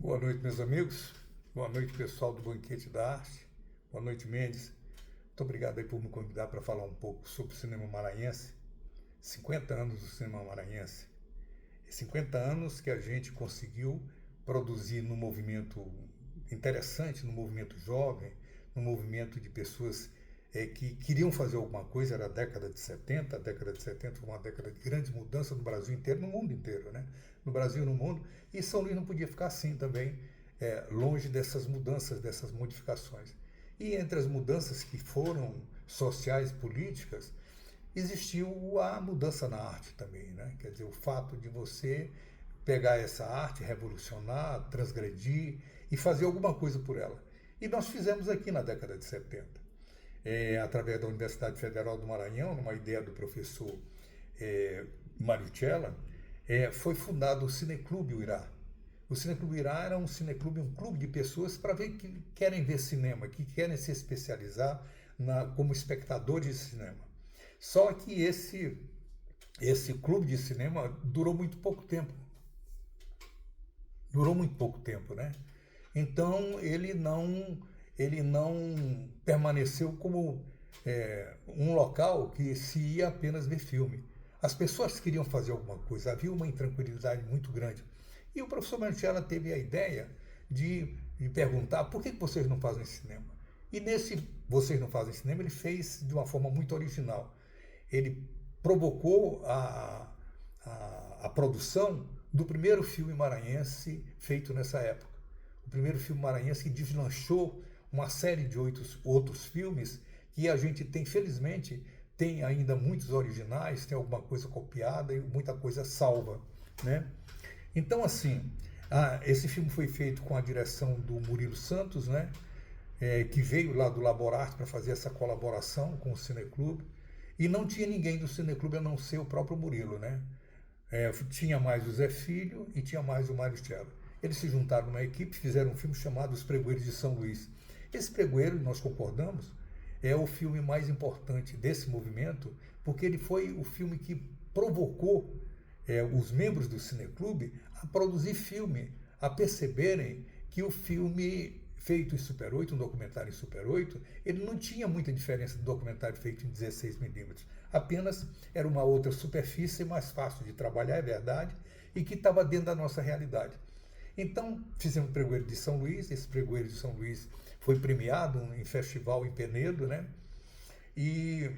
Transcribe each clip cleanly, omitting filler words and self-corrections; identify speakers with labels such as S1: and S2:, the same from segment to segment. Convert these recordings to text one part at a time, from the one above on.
S1: Boa noite, meus amigos. Boa noite, pessoal do Banquete da Arte. Boa noite, Mendes. Muito obrigado aí por me convidar para falar um pouco sobre o cinema maranhense. 50 anos do cinema maranhense. E 50 anos que a gente conseguiu produzir num movimento interessante, num movimento jovem, num movimento de pessoas que queriam fazer alguma coisa. Era a década de 70. A década de 70 foi uma década de grandes mudanças no Brasil inteiro, no mundo inteiro, né? No Brasil e no mundo. E São Luís não podia ficar assim também, longe dessas mudanças, dessas modificações. E entre as mudanças que foram sociais, políticas, existiu a mudança na arte também, né? Quer dizer, o fato de você pegar essa arte, revolucionar, transgredir e fazer alguma coisa por ela. E nós fizemos aqui na década de 70, através da Universidade Federal do Maranhão, numa ideia do professor Mário Cella, foi fundado o Cineclube Uirá. O Cineclube Uirá era um cineclube, um clube de pessoas para ver que querem ver cinema, que querem se especializar como espectadores de cinema. Só que esse clube de cinema durou muito pouco tempo. Durou muito pouco tempo, né? Então ele não permaneceu como um local que se ia apenas ver filme. As pessoas queriam fazer alguma coisa, havia uma intranquilidade muito grande. E o professor Marcella teve a ideia de perguntar por que vocês não fazem cinema. E nesse Vocês Não Fazem Cinema, ele fez de uma forma muito original. Ele provocou a produção do primeiro filme maranhense feito nessa época. O primeiro filme maranhense que deslanchou uma série de outros filmes que a gente tem, felizmente, tem ainda muitos originais, tem alguma coisa copiada e muita coisa salva, né? Então, assim, esse filme foi feito com a direção do Murilo Santos, né? Que veio lá do Laborarte para fazer essa colaboração com o Cineclube. E não tinha ninguém do Cineclube a não ser o próprio Murilo, né? Tinha mais o Zé Filho e tinha mais o Mário Cella. Eles se juntaram numa equipe, fizeram um filme chamado Os Pregoeiros de São Luís. Esse Pregoeiro, nós concordamos, é o filme mais importante desse movimento, porque ele foi o filme que provocou os membros do Cineclube a produzir filme, a perceberem que o filme feito em Super 8, um documentário em Super 8, ele não tinha muita diferença do documentário feito em 16mm. Apenas era uma outra superfície, mais fácil de trabalhar, é verdade, e que estava dentro da nossa realidade. Então, fizemos o Pregoeiro de São Luís. Esse Pregoeiro de São Luís foi premiado em festival em Penedo, né? E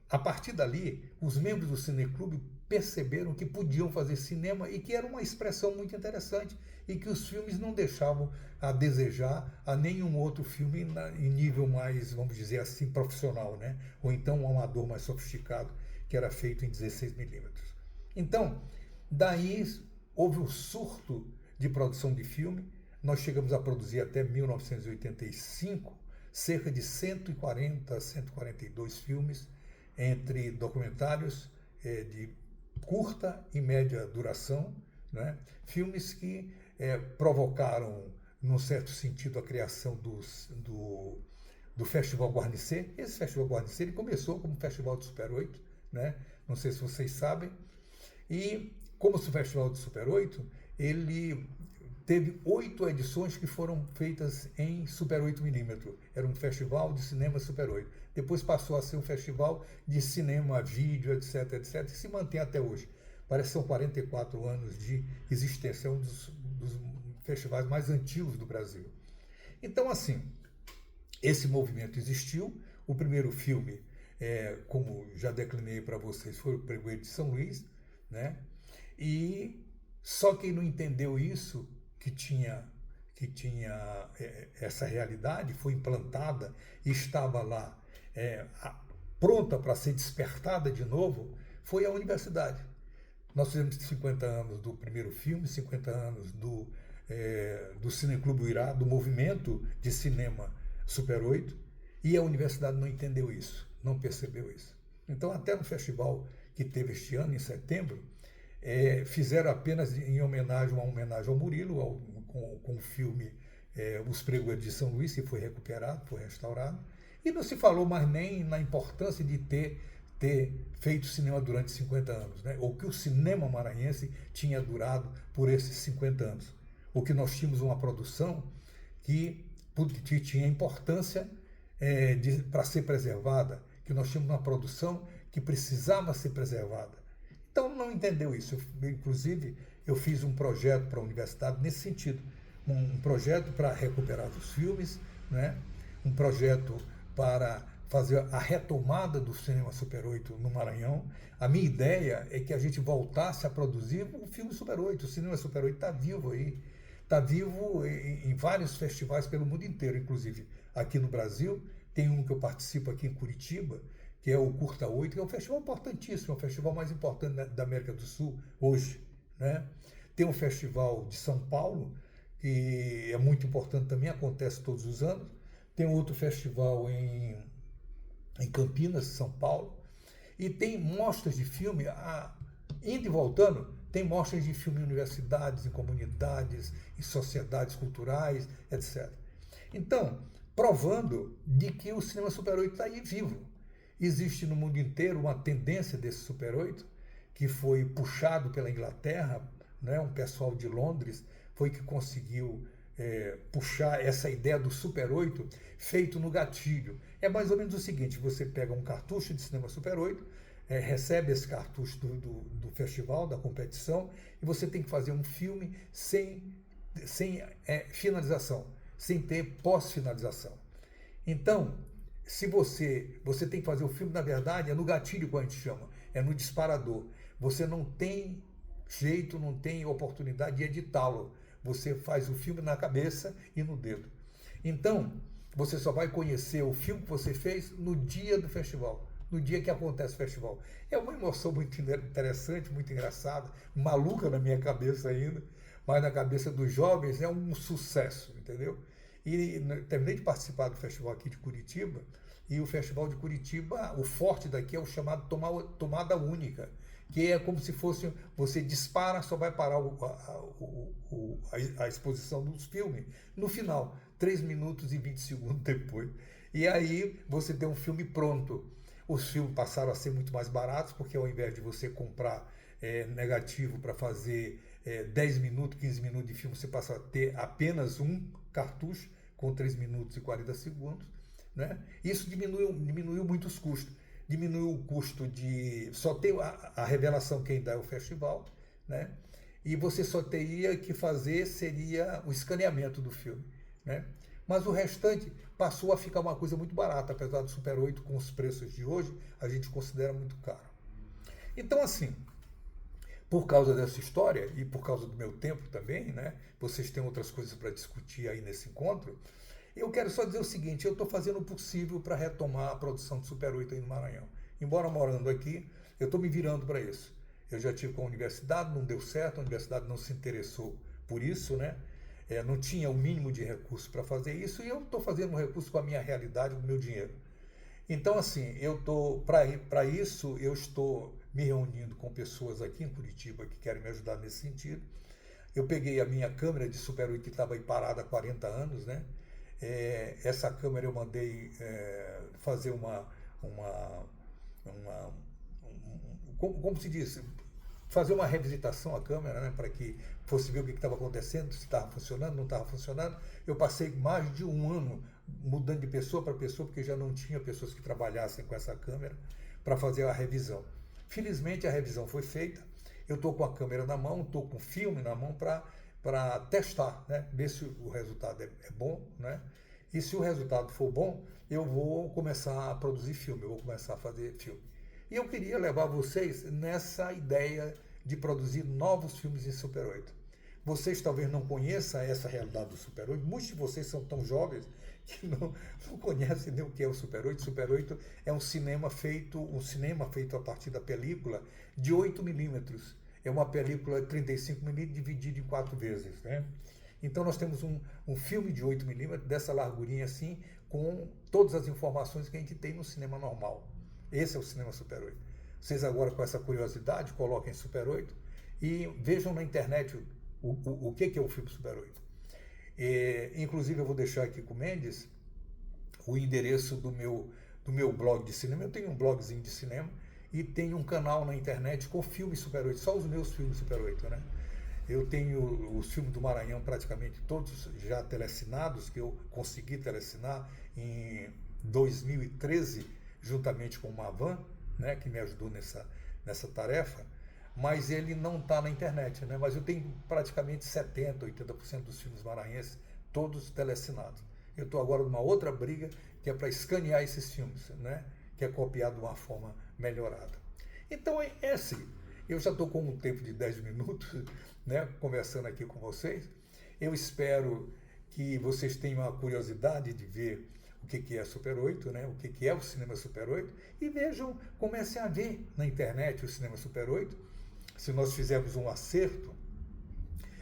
S1: a partir dali, os membros do Cineclube perceberam que podiam fazer cinema e que era uma expressão muito interessante e que os filmes não deixavam a desejar a nenhum outro filme em nível mais, vamos dizer assim, profissional, né? Ou então um amador mais sofisticado, que era feito em 16mm. Então, daí houve um surto de produção de filme. Nós chegamos a produzir até 1985 cerca de 140, 142 filmes, entre documentários de curta e média duração, né? Filmes que provocaram, num certo sentido, a criação do Festival Guarnicê. Esse Festival Guarnicê ele começou como Festival de Super 8, né? Não sei se vocês sabem. E como o Festival de Super 8, ele teve 8 edições que foram feitas em Super 8mm. Era um festival de cinema Super 8. Depois passou a ser um festival de cinema, vídeo, etc, etc, que se mantém até hoje. Parece que são 44 anos de existência, é um dos festivais mais antigos do Brasil. Então, assim, esse movimento existiu. O primeiro filme, como já declinei para vocês, foi o Pregoeiro de São Luís, né? E só quem não entendeu isso, que tinha essa realidade, foi implantada e estava lá pronta para ser despertada de novo, foi a universidade. Nós fizemos 50 anos do primeiro filme, 50 anos do Cineclube Uirá, do movimento de cinema Super 8, e a universidade não entendeu isso, não percebeu isso. Então, até no festival que teve este ano, em setembro, fizeram apenas uma homenagem ao Murilo, com o filme Os Pregoeiros de São Luís, que foi recuperado, foi restaurado, e não se falou mais nem na importância de ter feito cinema durante 50 anos, né? Ou que o cinema maranhense tinha durado por esses 50 anos. que nós tínhamos uma produção que tinha importância para ser preservada, que nós tínhamos uma produção que precisava ser preservada. Então não entendeu isso. Inclusive, eu fiz um projeto para a universidade nesse sentido, um projeto para recuperar os filmes, né? Um projeto para fazer a retomada do cinema Super 8 no Maranhão. A minha ideia é que a gente voltasse a produzir o filme Super 8. O cinema Super 8 está vivo aí. Está vivo em vários festivais pelo mundo inteiro, inclusive aqui no Brasil. Tem um que eu participo aqui em Curitiba, que é o Curta 8, que é um festival importantíssimo, é o festival mais importante da América do Sul hoje, né? Tem um festival de São Paulo, que é muito importante também, acontece todos os anos. Tem outro festival em Campinas, São Paulo. E tem mostras de filme, indo e voltando, tem mostras de filme em universidades, em comunidades, em sociedades culturais, etc. Então, provando de que o cinema Super 8 está aí vivo. Existe no mundo inteiro uma tendência desse Super 8, que foi puxado pela Inglaterra, né? Um pessoal de Londres foi que conseguiu puxar essa ideia do Super 8 feito no gatilho. É mais ou menos o seguinte: você pega um cartucho de cinema Super 8, recebe esse cartucho do festival, da competição, e você tem que fazer um filme sem finalização, sem ter pós-finalização. Então, se você tem que fazer o filme, na verdade, é no gatilho, que a gente chama, é no disparador. Você não tem jeito, não tem oportunidade de editá-lo. Você faz o filme na cabeça e no dedo. Então, você só vai conhecer o filme que você fez no dia do festival, no dia que acontece o festival. É uma emoção muito interessante, muito engraçada, maluca na minha cabeça ainda, mas na cabeça dos jovens é um sucesso, entendeu? E terminei de participar do festival aqui de Curitiba, e o festival de Curitiba, o forte daqui é o chamado tomada única, que é como se fosse, você dispara, só vai parar a exposição dos filmes no final, 3 minutos e 20 segundos depois. E aí você tem um filme pronto. Os filmes passaram a ser muito mais baratos, porque ao invés de você comprar negativo para fazer 10 minutos, 15 minutos de filme, você passa a ter apenas um cartucho com 3 minutos e 40 segundos. Né? Isso diminuiu muito os custos. Diminuiu o custo de só ter a revelação, quem dá é o festival, né? E você só teria que fazer seria o escaneamento do filme, né? Mas o restante passou a ficar uma coisa muito barata, apesar do Super 8 com os preços de hoje, a gente considera muito caro. Então, assim, por causa dessa história e por causa do meu tempo também, né? Vocês têm outras coisas para discutir aí nesse encontro. Eu quero só dizer o seguinte: eu estou fazendo o possível para retomar a produção de Super 8 aí no Maranhão. Embora morando aqui, eu estou me virando para isso. Eu já tive com a universidade, não deu certo, a universidade não se interessou por isso, né? Não tinha o mínimo de recurso para fazer isso, e eu estou fazendo um recurso com a minha realidade, com o meu dinheiro. Então, assim, para isso, eu estou me reunindo com pessoas aqui em Curitiba que querem me ajudar nesse sentido. Eu peguei a minha câmera de Super 8 que estava aí parada há 40 anos, né? Essa câmera eu mandei fazer como se diz, fazer uma revisitação à câmera, né, para que fosse ver o que estava acontecendo, se estava funcionando, não estava funcionando. Eu passei mais de um ano mudando de pessoa para pessoa, porque já não tinha pessoas que trabalhassem com essa câmera para fazer a revisão. Felizmente a revisão foi feita, eu estou com a câmera na mão, estou com o filme na mão para testar, né? Ver se o resultado é bom, né? E se o resultado for bom, eu vou começar a produzir filme, eu vou começar a fazer filme. E eu queria levar vocês nessa ideia de produzir novos filmes em Super 8. Vocês talvez não conheçam essa realidade do Super 8, muitos de vocês são tão jovens que não conhecem nem o que é o Super 8. Super 8 é um cinema feito a partir da película de 8mm. É uma película 35mm dividida em 4 vezes, né? Então nós temos um filme de 8mm, dessa largurinha assim, com todas as informações que a gente tem no cinema normal. Esse é o cinema Super 8. Vocês agora, com essa curiosidade, coloquem Super 8 e vejam na internet o que é o filme Super 8. Inclusive eu vou deixar aqui com o Mendes o endereço do meu blog de cinema. Eu tenho um blogzinho de cinema e tenho um canal na internet com filmes Super 8, só os meus filmes Super 8, né? Eu tenho os filmes do Maranhão praticamente todos já telecinados, que eu consegui telecinar em 2013, juntamente com o Mavan, né, que me ajudou nessa tarefa, mas ele não está na internet, né? Mas eu tenho praticamente 70%, 80% dos filmes maranhenses, todos telecinados. Eu estou agora numa outra briga, que é para escanear esses filmes, né? Que é copiado de uma forma melhorada. Então, eu já estou com um tempo de 10 minutos, né, conversando aqui com vocês. Eu espero que vocês tenham a curiosidade de ver o que é Super 8, né, o que é o cinema Super 8, e vejam, comecem a ver na internet o cinema Super 8. Se nós fizermos um acerto,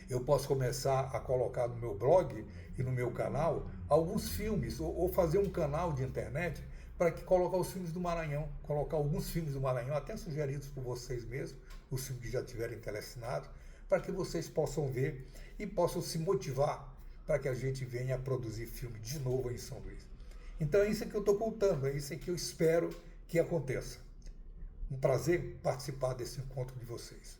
S1: eu posso começar a colocar no meu blog e no meu canal alguns filmes, ou fazer um canal de internet para que colocar os filmes do Maranhão, colocar alguns filmes do Maranhão, até sugeridos por vocês mesmos, os filmes que já tiverem telecinados, para que vocês possam ver e possam se motivar para que a gente venha a produzir filme de novo em São Luís. Então é isso que eu estou contando, é isso que eu espero que aconteça. Um prazer participar desse encontro de vocês.